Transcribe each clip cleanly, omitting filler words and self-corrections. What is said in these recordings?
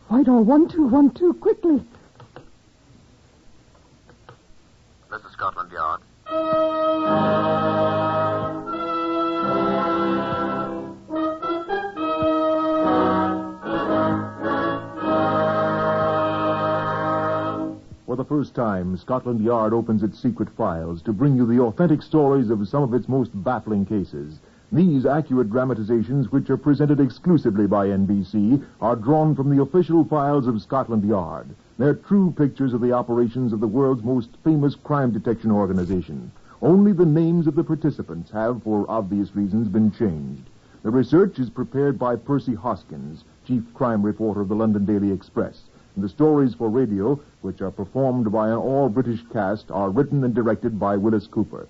Whitehall, 1212, quickly. This is Scotland Yard. For the first time, Scotland Yard opens its secret files to bring you the authentic stories of some of its most baffling cases. These accurate dramatizations, which are presented exclusively by NBC, are drawn from the official files of Scotland Yard. They're true pictures of the operations of the world's most famous crime detection organization. Only the names of the participants have, for obvious reasons, been changed. The research is prepared by Percy Hoskins, chief crime reporter of the London Daily Express. And the stories for radio, which are performed by an all-British cast, are written and directed by Wyllis Cooper.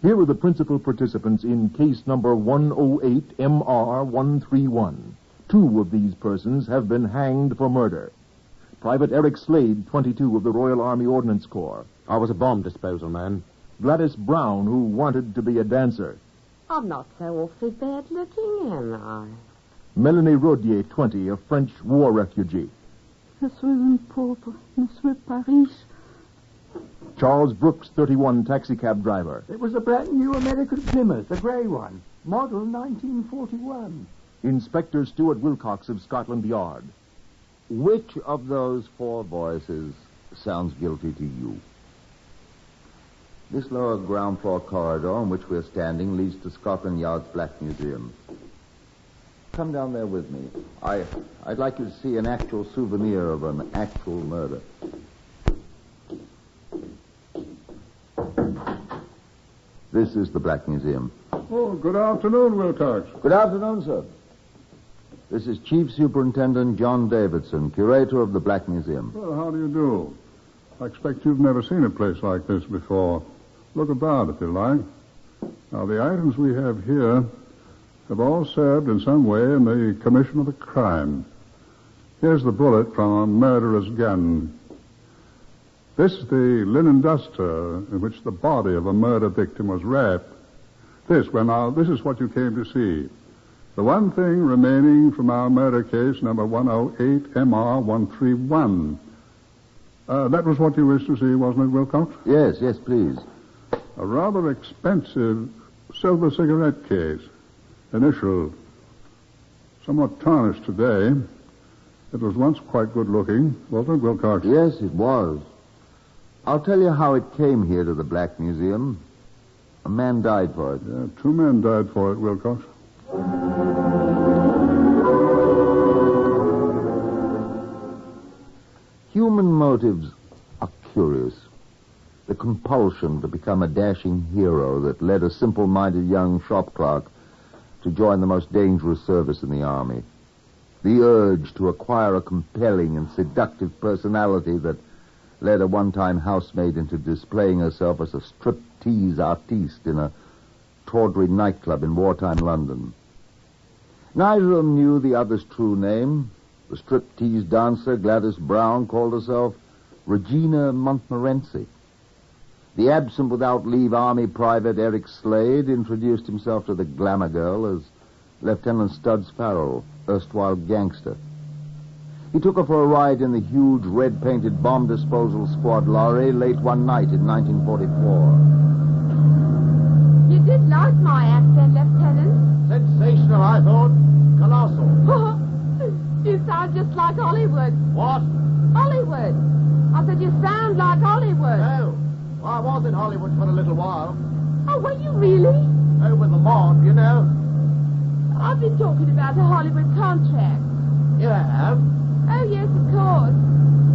Here are the principal participants in case number 108MR131. 2 of these persons have been hanged for murder. Private Eric Slade, 22, of the Royal Army Ordnance Corps. I was a bomb disposal man. Gladys Brown, who wanted to be a dancer. I'm not so awfully bad looking, am I? Melanie Rodier, 20, a French war refugee. Je suis un pauvre, ne suis Paris. Charles Brooks, 31, taxicab driver. It was a brand new American Plymouth, a grey one. Model 1941. Inspector Stuart Wilcox of Scotland Yard. Which of those 4 voices sounds guilty to you? This lower ground floor corridor on which we're standing leads to Scotland Yard's Black Museum. Come down there with me. I'd like you to see an actual souvenir of an actual murder. This is the Black Museum. Oh, good afternoon, Wilcox. Good afternoon, sir. This is Chief Superintendent John Davidson, curator of the Black Museum. Well, how do you do? I expect you've never seen a place like this before. Look about, if you like. Now, the items we have here have all served in some way in the commission of a crime. Here's the bullet from a murderer's gun. This is the linen duster in which the body of a murder victim was wrapped. This is what you came to see. The one thing remaining from our murder case, number 108MR131. That was what you wished to see, wasn't it, Wilcox? Yes, please. A rather expensive silver cigarette case. Initial. Somewhat tarnished today. It was once quite good looking, wasn't it, Wilcox? Yes, it was. I'll tell you how it came here to the Black Museum. A man died for it. Yeah, 2 men died for it, Wilcox. Human motives are curious. The compulsion to become a dashing hero that led a simple-minded young shop clerk to join the most dangerous service in the army. The urge to acquire a compelling and seductive personality that led a one-time housemaid into displaying herself as a striptease artiste in a tawdry nightclub in wartime London. Neither of them knew the other's true name. The striptease dancer, Gladys Brown, called herself Regina Montmorency. The absent without leave Army Private Eric Slade introduced himself to the glamour girl as Lieutenant Studs Farrell, erstwhile gangster. He took her for a ride in the huge red-painted bomb disposal squad lorry late one night in 1944. You did like my accent, Lieutenant. Sensational, I thought. Colossal. You sound just like Hollywood. What? Hollywood. I said you sound like Hollywood. No. I was in Hollywood for a little while. Oh, were you really? Over the mob, you know. I've been talking about a Hollywood contract. You have? Oh, yes, of course.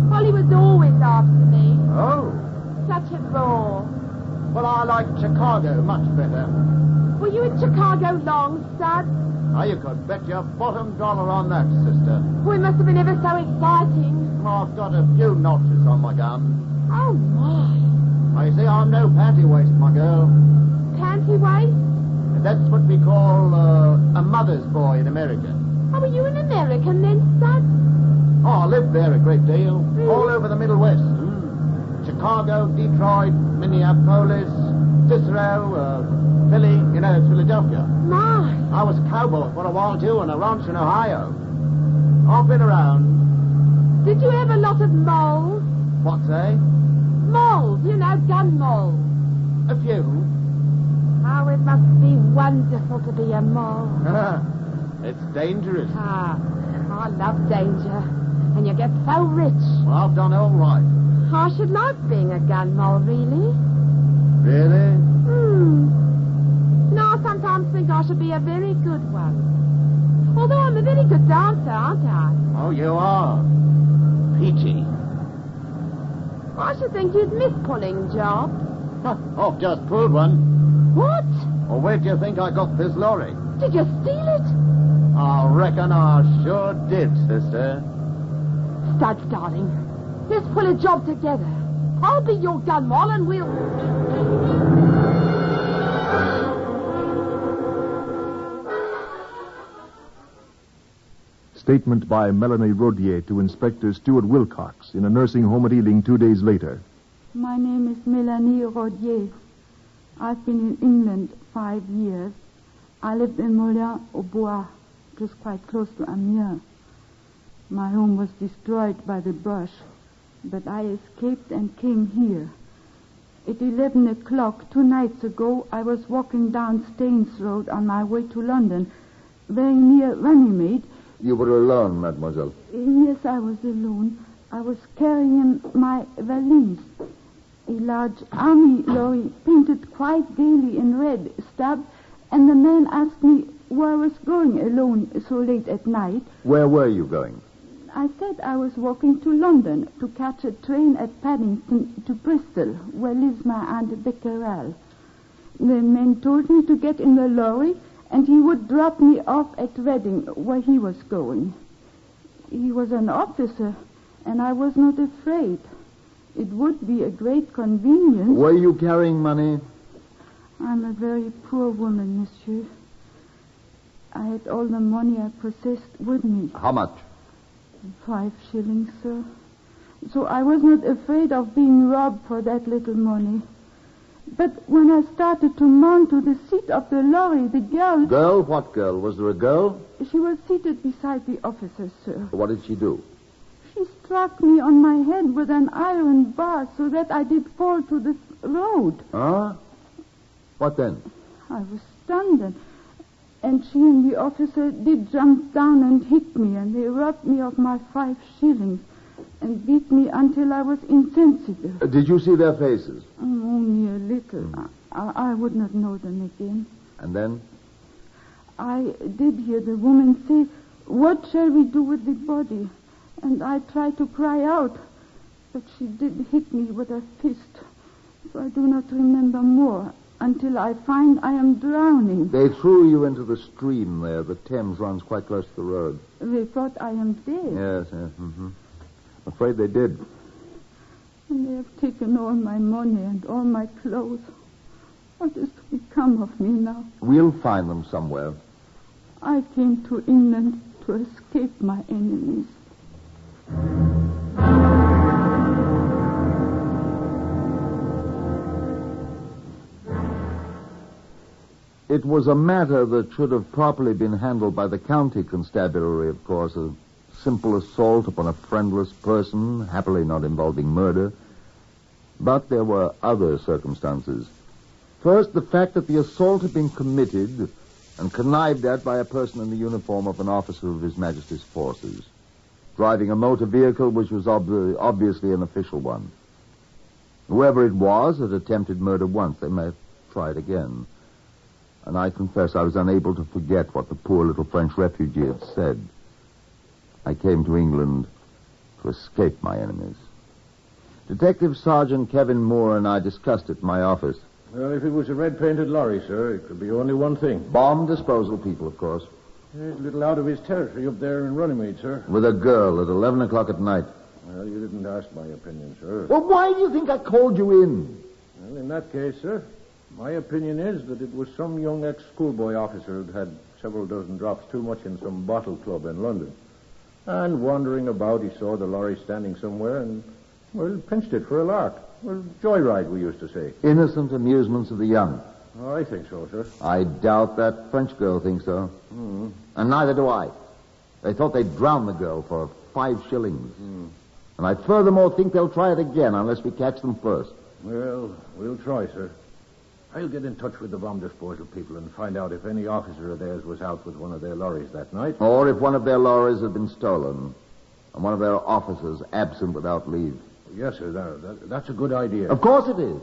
Hollywood's always after me. Oh. Such a bore. Well, I like Chicago much better. Were you in Chicago long, Stud? Oh, you could bet your bottom dollar on that, sister. Oh, it must have been ever so exciting. I've got a few notches on my gun. Oh, my. I see I'm no panty waist, my girl. Panty waist? That's what we call a mother's boy in America. Oh, were you an American then, Stud? Oh, I lived there a great deal. All over the Middle West. Chicago, Detroit, Minneapolis, Cicero, Philly, you know, it's Philadelphia. My. I was a cowboy for a while, too, on a ranch in Ohio. I've been around. Did you have a lot of moles? What's eh? Moles, you know, gun moles. A few. Oh, it must be wonderful to be a mole. It's dangerous. I love danger. And you get so rich. Well, I've done all right. I should like being a gun mole, really. Really? No, I sometimes think I should be a very good one. Although I'm a very good dancer, aren't I? Oh, you are. Peachy. I should think you'd miss pulling jobs. I've just pulled one. What? Well, where do you think I got this lorry? Did you steal it? I reckon I sure did, sister. Studs, darling. Let's pull a job together. I'll be your gun mole and we'll... Statement by Melanie Rodier to Inspector Stuart Wilcox in a nursing home at Ealing 2 days later. My name is Melanie Rodier. I've been in England 5 years. I lived in Moulins-au-Bois, just quite close to Amiens. My home was destroyed by the brush, but I escaped and came here. At 11 o'clock 2 nights ago, I was walking down Staines Road on my way to London, very near Runnymede. You were alone, mademoiselle. Yes, I was alone. I was carrying my valise. A large army lorry painted quite gaily in red stopped, and the man asked me where I was going alone so late at night. Where were you going? I said I was walking to London to catch a train at Paddington to Bristol, where lives my Aunt Becquerel. The man told me to get in the lorry, and he would drop me off at Reading, where he was going. He was an officer, and I was not afraid. It would be a great convenience. Were you carrying money? I'm a very poor woman, monsieur. I had all the money I possessed with me. How much? 5 shillings, sir. So I was not afraid of being robbed for that little money. But when I started to mount to the seat of the lorry, the girl... Girl? What girl? Was there a girl? She was seated beside the officer, sir. What did she do? She struck me on my head with an iron bar so that I did fall to the road. Huh? What then? I was stunned, and she and the officer did jump down and hit me, and they robbed me of my 5 shillings and beat me until I was insensible. Did you see their faces? Only a little. I would not know them again. And then? I did hear the woman say, "What shall we do with the body?" And I tried to cry out, but she did hit me with a fist. So I do not remember more until I find I am drowning. They threw you into the stream there. The Thames runs quite close to the road. They thought I am dead. Yes. Mm-hmm. I'm afraid they did. And they have taken all my money and all my clothes. What is to become of me now? We'll find them somewhere. I came to England to escape my enemies. It was a matter that should have properly been handled by the county constabulary, of course, a simple assault upon a friendless person, happily not involving murder. But there were other circumstances. First, the fact that the assault had been committed and connived at by a person in the uniform of an officer of His Majesty's forces, driving a motor vehicle which was obviously an official one. Whoever it was had attempted murder once. They may have tried again. And I confess I was unable to forget what the poor little French refugee had said. I came to England to escape my enemies. Detective Sergeant Kevin Moore and I discussed it in my office. Well, if it was a red-painted lorry, sir, it could be only one thing. Bomb disposal people, of course. He's a little out of his territory up there in Runnymede, sir. With a girl at 11 o'clock at night. Well, you didn't ask my opinion, sir. Well, why do you think I called you in? Well, in that case, sir, my opinion is that it was some young ex-schoolboy officer who'd had several dozen drops too much in some bottle club in London. And wandering about, he saw the lorry standing somewhere and, well, pinched it for a lark. Well, joyride, we used to say. Innocent amusements of the young. Oh, I think so, sir. I doubt that French girl thinks so. Mm-hmm. And neither do I. They thought they'd drown the girl for 5 shillings. And I furthermore think they'll try it again unless we catch them first. Well, we'll try, sir. I'll get in touch with the bomb disposal people and find out if any officer of theirs was out with one of their lorries that night. Or if one of their lorries had been stolen, and one of their officers absent without leave. Yes, sir. That's a good idea. Of course it is.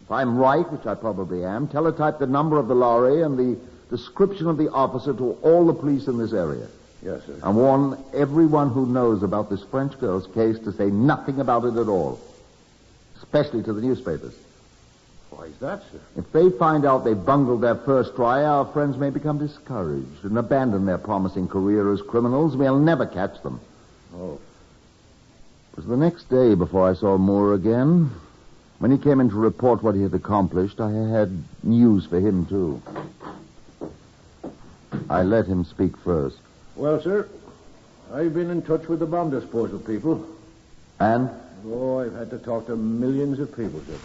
If I'm right, which I probably am, teletype the number of the lorry and the description of the officer to all the police in this area. Yes, sir. And warn everyone who knows about this French girl's case to say nothing about it at all. Especially to the newspapers. Why is that, sir? If they find out they bungled their first try, our friends may become discouraged and abandon their promising career as criminals. We'll never catch them. Oh. It was the next day before I saw Moore again. When he came in to report what he had accomplished, I had news for him, too. I let him speak first. Well, sir, I've been in touch with the bomb disposal people. And? Oh, I've had to talk to millions of people, sir.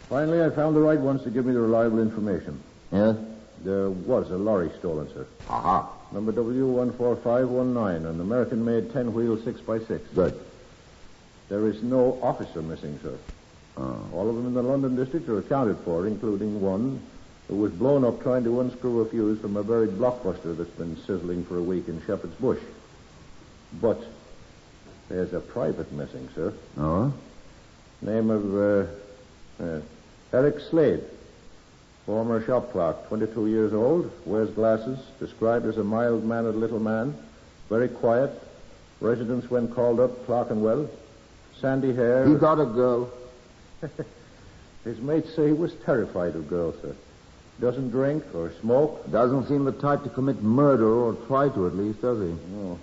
Finally, I found the right ones to give me the reliable information. Yes? There was a lorry stolen, sir. Aha. Number W14519, an American-made 10-wheel 6x6. Good. There is no officer missing, sir. All of them in the London district are accounted for, including one who was blown up trying to unscrew a fuse from a buried blockbuster that's been sizzling for a week in Shepherd's Bush. But there's a private missing, sir. Oh? Name of Eric Slade. Former shop clerk, 22 years old, wears glasses, described as a mild-mannered little man, very quiet, residence when called up, Clerkenwell, sandy hair. He got a girl. His mates say he was terrified of girls, sir. Doesn't drink or smoke. Doesn't seem the type to commit murder, or try to at least, does he? No.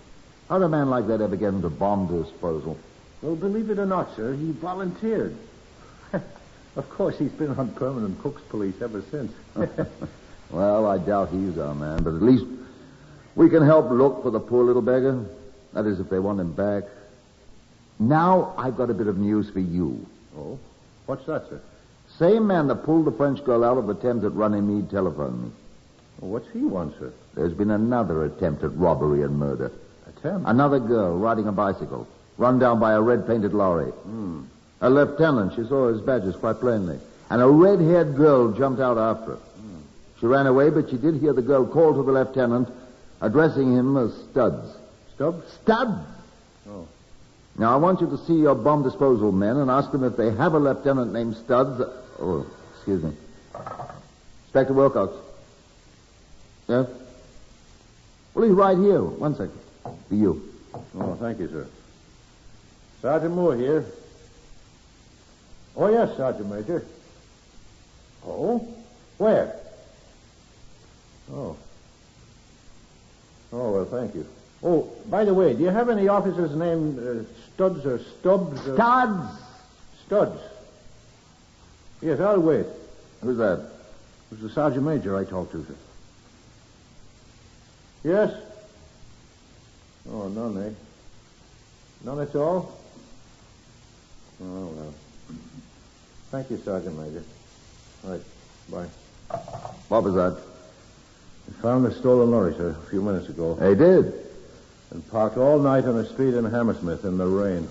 How'd a man like that ever get into bomb disposal? Well, believe it or not, sir, he volunteered. Of course, he's been on permanent cook's police ever since. Well, I doubt he's our man, but at least we can help look for the poor little beggar. That is, if they want him back. Now, I've got a bit of news for you. Oh? What's that, sir? Same man that pulled the French girl out of the Thames at Runnymede telephoned me. Well, what's he want, sir? There's been another attempt at robbery and murder. Attempt? Another girl riding a bicycle, run down by a red-painted lorry. A lieutenant, she saw his badges quite plainly. And a red-haired girl jumped out after her. She ran away, but she did hear the girl call to the lieutenant, addressing him as Studs. Stubbs? Studs! Oh. Now, I want you to see your bomb disposal men and ask them if they have a lieutenant named Studs. Oh, excuse me. Inspector Wilcox. Yes? Well, he's right here. 1 second. For you. Oh, thank you, sir. Sergeant Moore here. Oh, yes, Sergeant Major. Oh? Where? Oh. Oh, well, thank you. Oh, by the way, do you have any officers named Studs or Stubbs? Or... Studs! Studs. Yes, I'll wait. Who's that? It was the Sergeant Major I talked to, sir. Yes? Oh, none, eh? None at all? Oh, well. Thank you, Sergeant Major. All right, bye. What was that? I found the stolen lorry, sir, a few minutes ago. They did. And parked all night on a street in Hammersmith in the rain.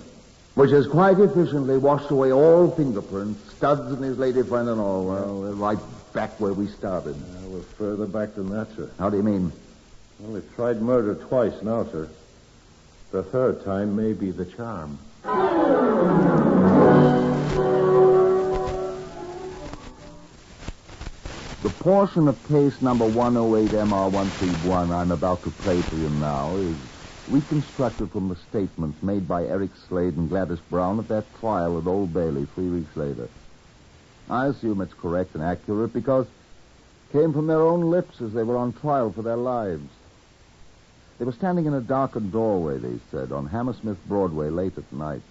Which has quite efficiently washed away all fingerprints, Studs and his lady friend and all. Well, we're right back where we started. We're further back than that, sir. How do you mean? Well, we've tried murder twice now, sir. The third time may be the charm. The portion of case number 108MR131 I'm about to play for you now is reconstructed from the statements made by Eric Slade and Gladys Brown at their trial at Old Bailey 3 weeks later. I assume it's correct and accurate because it came from their own lips as they were on trial for their lives. They were standing in a darkened doorway, they said, on Hammersmith Broadway late at night.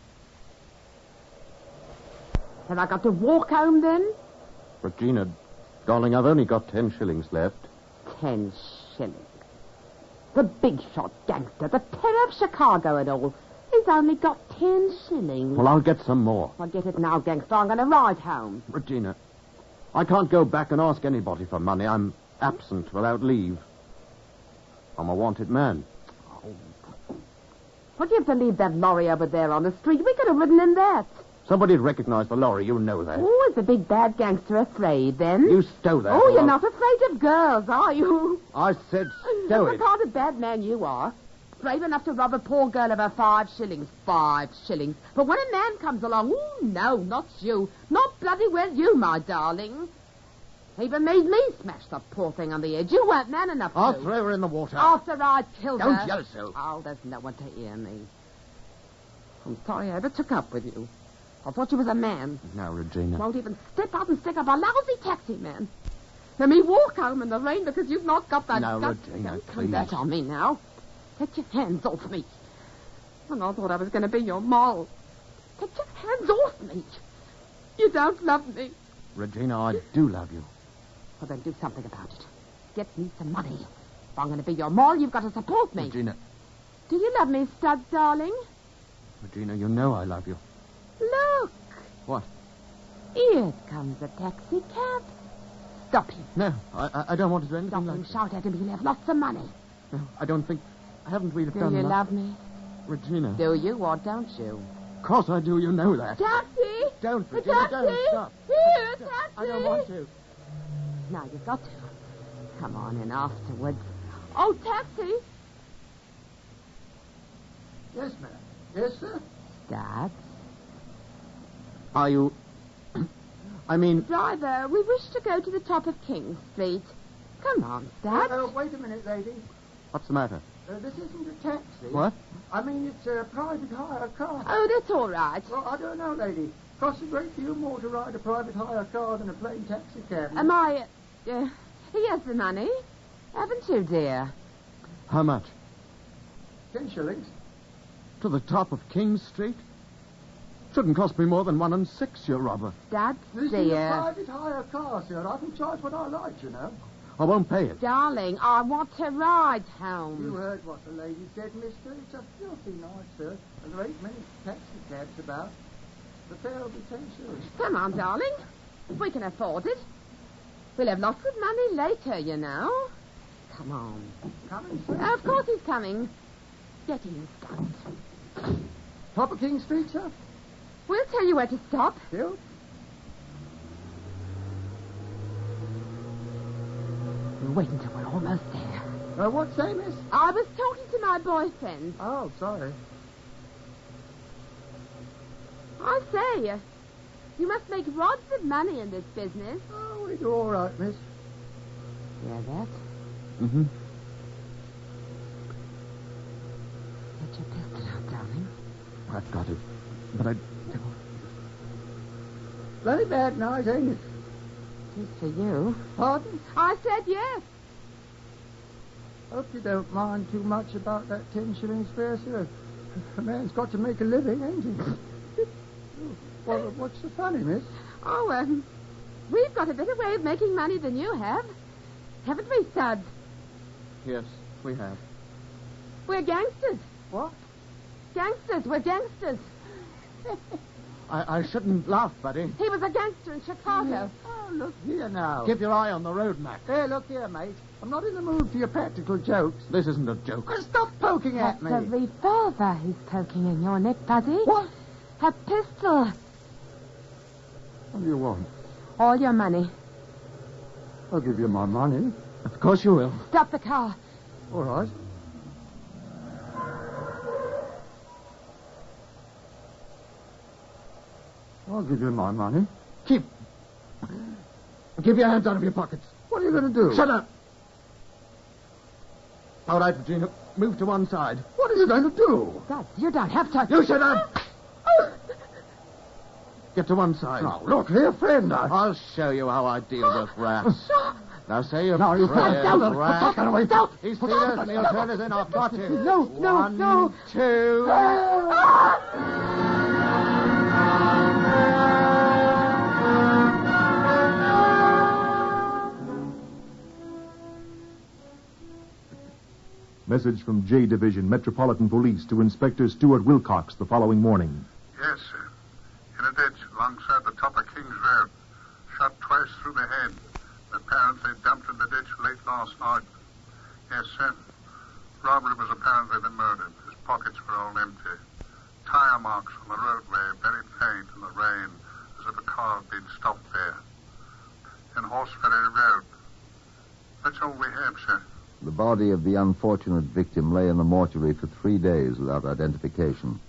Have I got to walk home then? Regina, darling, I've only got 10 shillings left. 10 shillings. The big shot gangster, the terror of Chicago and all. He's only got 10 shillings. Well, I'll get some more. I'll get it now, gangster. I'm going to ride home. Regina, I can't go back and ask anybody for money. I'm absent without leave. I'm a wanted man. What do you have to leave that lorry over there on the street? We could have ridden in that. Somebody'd recognize the lorry, you know that. Oh, is the big bad gangster afraid, then? You stow that. Oh, you're not afraid of girls, are you? I said stow What it. kind of bad man you are. Brave enough to rob a poor girl of her 5 shillings. 5 shillings. But when a man comes along, oh, no, not you. Not bloody well you, my darling. Even made me smash the poor thing on the edge. You weren't man enough to. I'll throw her in the water. After I killed her. Don't yell so. Oh, there's no one to hear me. I'm sorry I ever took up with you. I thought you was a man. Now, Regina. Won't even step out and stick up a lousy taxi man. Let me walk home in the rain because you've not got that No, guts. Regina, Don't come please. back on me now. Take your hands off me. And I thought I was going to be your moll. Take your hands off me. You don't love me. Regina, I do love you. Well, then do something about it. Get me some money. If I'm going to be your moll, you've got to support me. Regina. Do you love me, Studs, darling? Regina, you know I love you. Look. What? Here comes a taxi cab. Stop him. No, I don't want to do anything Stop like him. that. Shout at him. He'll have lots of money. No, I don't think... Haven't we Do done you enough? love me? Regina. Do you or don't you? Of course I do, you know that. Taxi! Don't, A Regina, taxi! don't. Stop. Here, taxi! I don't want to. Now you've got to. Come on in afterwards. Oh, taxi! Yes, ma'am. Yes, sir. Dad? Are you... I mean... Driver, we wish to go to the top of King Street. Come on, Dad. Wait a minute, lady. What's the matter? This isn't a taxi. What? I mean, it's a private hire car. Oh, that's all right. Well, I don't know, lady. Costs a great deal more to ride a private hire car than a plain taxi cab. Am I... here's the money. Haven't you, dear? How much? 10 shillings. To the top of King Street? Shouldn't cost me more than 1 6, you robber. Dad, This is a dear. private hire car, sir. I can charge what I like, you know. I won't pay it. Darling, I want to ride home. You heard what the lady said, mister. It's a filthy night, sir. And there ain't many taxi cabs about. The fare will be 10 shillings. Come on, darling. We can afford it. We'll have lots of money later, you know. Come on. Coming, sir? Of course he's coming. Get in, Studs. Top of King Street, sir? We'll tell you where to stop. Still? We'll wait until we're almost there. What's that, miss? I was talking to my boyfriend. Oh, sorry. I say, you must make rods of money in this business. Oh, we do all right, miss. Yeah, that? Mm-hmm. Get your pistol out, darling. I've got it. But I... Very bad night, ain't it? Just for you. Pardon? I said yes. Hope you don't mind too much about that 10 shillings fare, sir. A man's got to make a living, ain't he? Well, what's so funny, miss? Oh, we've got a better way of making money than you have. Haven't we, Studs? Yes, we have. We're gangsters. What? Gangsters. We're gangsters. I shouldn't laugh, buddy. He was a gangster in Chicago. Oh, look here now. Keep your eye on the road, Mac. Hey, look here, mate. I'm not in the mood for your practical jokes. This isn't a joke. Well, stop poking at That's me. a revolver he's poking in your neck, buddy. What? A pistol. What do you want? All your money. I'll give you my money. Of course you will. Stop the car. All right. I'll give you my money. Keep your hands out of your pockets. What are you going to do? Shut up. All right, Regina. Move to one side. What are you going to do? Studs, you don't have to. You shut up. Get to one side. Now, look here, friend. I'll show you how I deal with rats. Now say your No, you prayers, can't. Don't. rat. Get away. Don't. He's seen us and he'll turn us in. I've got him. No, no, One, no. 2... Message from J Division, Metropolitan Police, to Inspector Stuart Wilcox the following morning. Yes, sir. In a ditch alongside the top of King's Road. Shot twice through the head. Apparently dumped in the ditch late last night. Yes, sir. Robbery was apparently the murder. His pockets were all empty. Tire marks on the roadway, very faint in the rain, as if a car had been stopped there. In Horseferry Road. That's all we have, sir. The body of the unfortunate victim lay in the mortuary for 3 days without identification.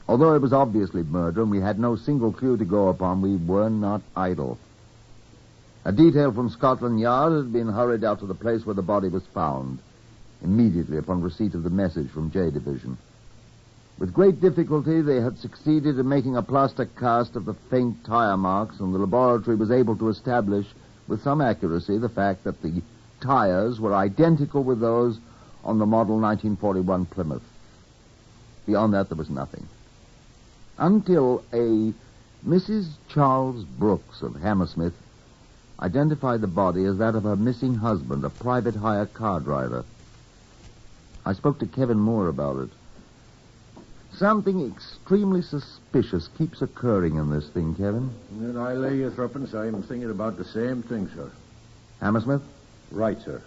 Although it was obviously murder and we had no single clue to go upon, we were not idle. A detail from Scotland Yard had been hurried out to the place where the body was found, immediately upon receipt of the message from J Division. With great difficulty, they had succeeded in making a plaster cast of the faint tire marks, and the laboratory was able to establish with some accuracy the fact that the tires were identical with those on the model 1941 Plymouth. Beyond that, there was nothing. Until a Mrs. Charles Brooks of Hammersmith identified the body as that of her missing husband, a private hire car driver. I spoke to Kevin Moore about it. Something extremely suspicious keeps occurring in this thing, Kevin. And I lay you threepence, I'm thinking about the same thing, sir. Hammersmith? Right, sir.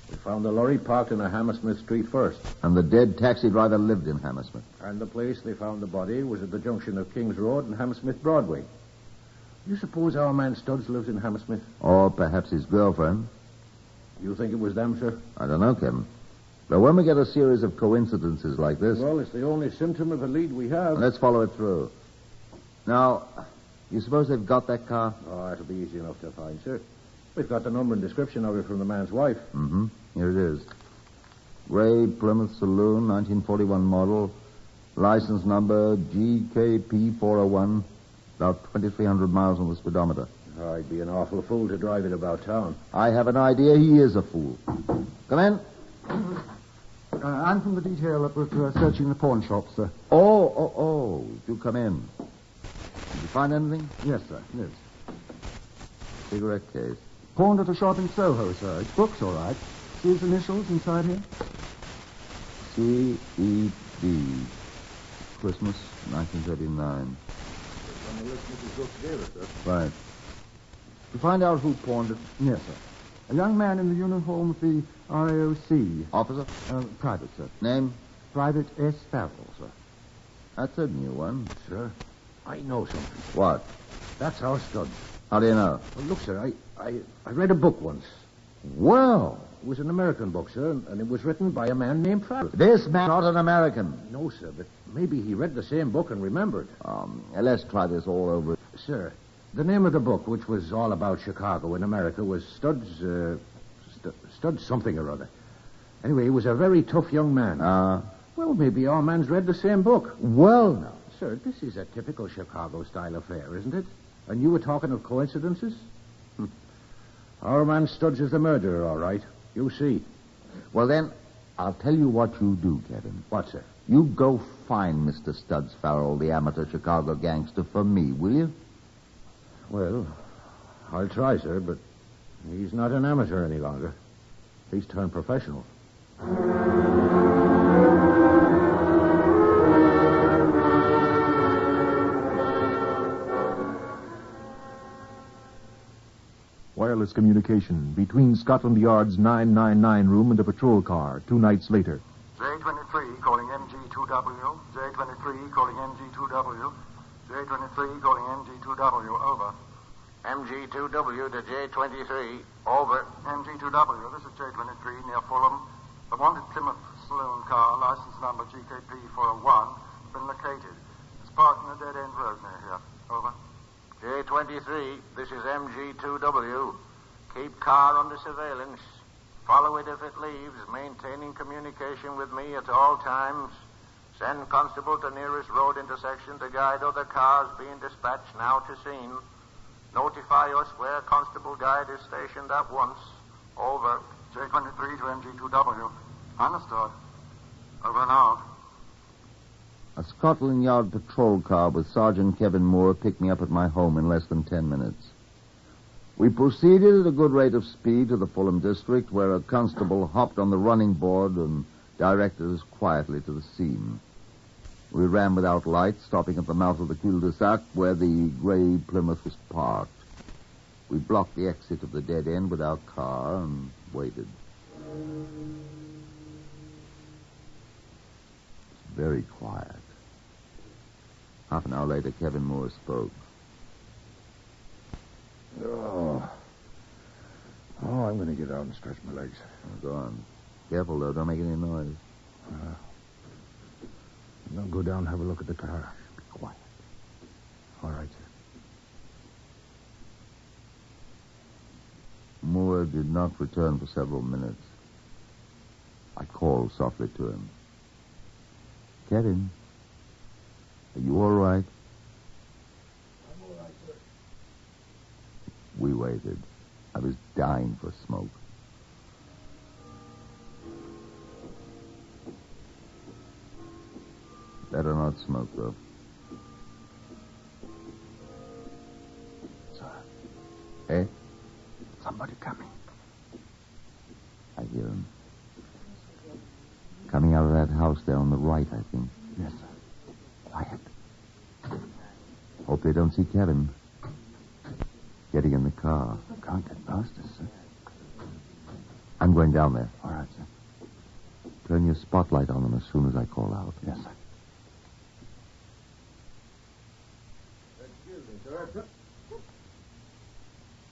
We found the lorry parked in a Hammersmith street first. And the dead taxi driver lived in Hammersmith. And the place they found the body was at the junction of King's Road and Hammersmith Broadway. You suppose our man Studs lives in Hammersmith? Or perhaps his girlfriend. You think it was them, sir? I don't know, Kevin. But when we get a series of coincidences like this... Well, it's the only symptom of a lead we have. Let's follow it through. Now, you suppose they've got that car? Oh, it'll be easy enough to find, sir. We've got the number and description of it from the man's wife. Mm-hmm. Here it is. Gray Plymouth Saloon, 1941 model. License number GKP401. About 2,300 miles on the speedometer. I'd be an awful fool to drive it about town. I have an idea he is a fool. Come in. I'm from the detail that was searching the pawn shop, sir. Oh. Do come in. Did you find anything? Yes, sir. Yes. Cigarette case. Pawned at a shop in Soho, sir. It's Brooks, all right. See his initials inside here? C.E.D. Christmas, 1939. On the list Mrs. Brooks gave us, sir. Right. To find out who pawned it? Yes, sir. A young man in the uniform of the RAOC. Officer? Private, sir. Name? Private S. Farrell, sir. That's a new one. Sir, I know something. What? That's our Studs. How do you know? Well, look, sir, I read a book once. Well, It was an American book, sir, and it was written by a man named Farrell. this man not an American. No, sir, but maybe he read the same book and remembered. Let's try this all over. Sir, the name of the book, which was all about Chicago in America, was Studs something or other. Anyway, he was a very tough young man. Well, maybe our man's read the same book. Well, now. Sir, this is a typical Chicago-style affair, isn't it? And you were talking of coincidences? Our man Studs is the murderer, all right. You see. Well, then, I'll tell you what you do, Kevin. What, sir? You go find Mr. Studs Farrell, the amateur Chicago gangster, for me, will you? Well, I'll try, sir, but he's not an amateur any longer. He's turned professional. Wireless communication between Scotland Yard's 999 room and a patrol car 2 nights later. J23 calling MG2W. J23 calling MG2W. J23 calling MG2W. Over. MG2W to J23. Over. MG2W, this is J23 near Fulham. The wanted Plymouth saloon car, license number GKP401, been located. It's parked in a dead-end road near here. Over. J23, this is MG2W. Keep car under surveillance. Follow it if it leaves, maintaining communication with me at all times. Send constable to nearest road intersection to guide other cars being dispatched now to scene. Notify us where constable guide is stationed at once. Over. J23 to MG2W. Understood. Over and out. A Scotland Yard patrol car with Sergeant Kevin Moore picked me up at my home in less than 10 minutes. We proceeded at a good rate of speed to the Fulham district, where a constable hopped on the running board and directed us quietly to the scene. We ran without lights, stopping at the mouth of the cul-de-sac where the grey Plymouth was parked. We blocked the exit of the dead end with our car and waited. very quiet. Half an hour later, Kevin Moore spoke. Oh, I'm going to get out and stretch my legs. Go on. Careful, though. Don't make any noise. I'll go down and have a look at the car. Be quiet. All right, sir. Moore did not return for several minutes. I called softly to him. Kevin, are you all right? I'm all right, sir. We waited. I was dying for smoke. Better not smoke, though. Sir. Eh? Somebody coming. I hear him. Coming out of that house there on the right, I think. Yes, sir. Quiet. Hope they don't see Kevin. Getting in the car. Can't get past us, sir. I'm going down there. All right, sir. Turn your spotlight on them as soon as I call out. Yes, sir. Excuse me, sir.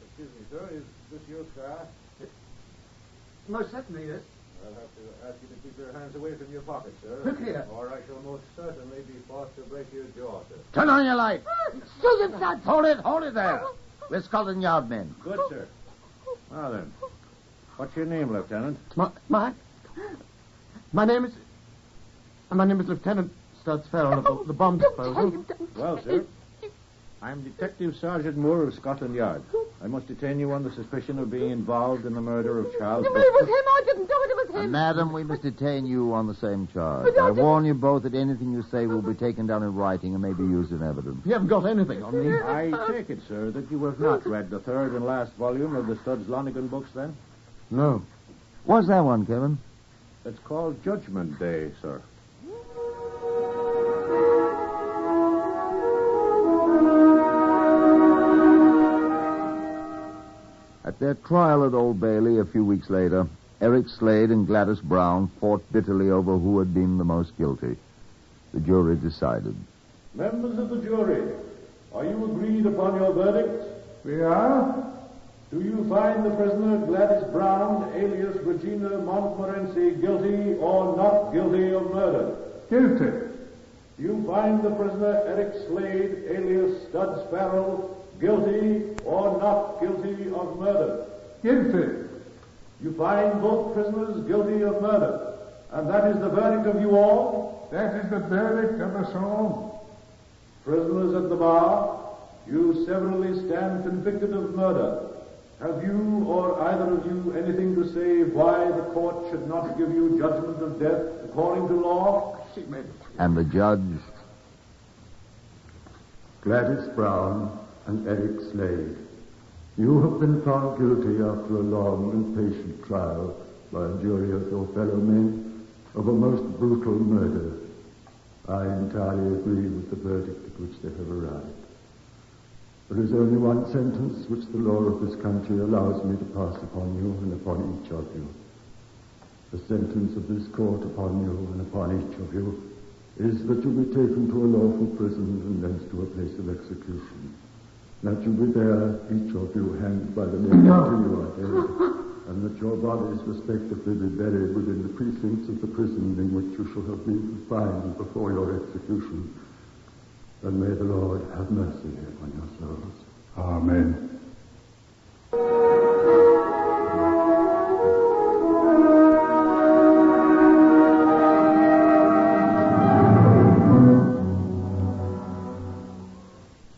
Excuse me, sir. Is this your car? Most certainly, yes. I'll have to ask you to keep your hands away from your pockets, sir. Look here. Or I shall most certainly be forced to break your jaw, sir. Turn on your light. Susan, son! Hold it there. We're Scotland Yard men. Good, sir. Now then, what's your name, Lieutenant? My name is Lieutenant Studs Farrell of the bomb disposal. Well, sir, I'm Detective Sergeant Moore of Scotland Yard. I must detain you on the suspicion of being involved in the murder of Charles It was him. I didn't do it. It was him. Madam, we must detain you on the same charge. I warn you both that anything you say will be taken down in writing and may be used in evidence. You haven't got anything on me. I take it, sir, that you have not read the third and last volume of the Studs Lonigan books, then? No. What's that one, Kevin? It's called Judgment Day, sir. At their trial at Old Bailey a few weeks later, Eric Slade and Gladys Brown fought bitterly over who had been the most guilty. The jury decided. Members of the jury, are you agreed upon your verdict? We are? Do you find the prisoner Gladys Brown, alias Regina Montmorency, guilty or not guilty of murder? Guilty. Do you find the prisoner Eric Slade, alias Studs Farrell, guilty or not guilty of murder? Guilty. You find both prisoners guilty of murder, and that is the verdict of you all? That is the verdict of us all. Prisoners at the bar, you severally stand convicted of murder. Have you or either of you anything to say why the court should not give you judgment of death according to law? And the judge? Gladys Brown and Eric Slade, you have been found guilty after a long and patient trial by a jury of your fellow men of a most brutal murder. I entirely agree with the verdict at which they have arrived. There is only one sentence which the law of this country allows me to pass upon you and upon each of you. The sentence of this court upon you and upon each of you is that you be taken to a lawful prison and thence to a place of execution. That you be there, each of you, hanged by the neck until you are dead, and that your bodies respectively be buried within the precincts of the prison in which you shall have been confined before your execution. And may the Lord have mercy upon your souls. Amen.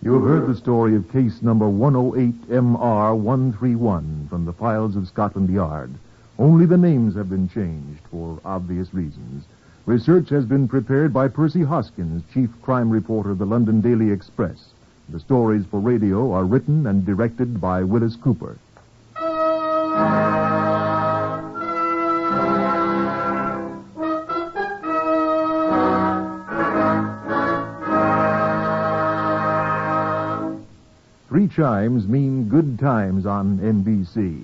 You have heard the story of case number 108MR131 from the files of Scotland Yard. Only the names have been changed for obvious reasons. Research has been prepared by Percy Hoskins, chief crime reporter of the London Daily Express. The stories for radio are written and directed by Wyllis Cooper. Three chimes mean good times on NBC.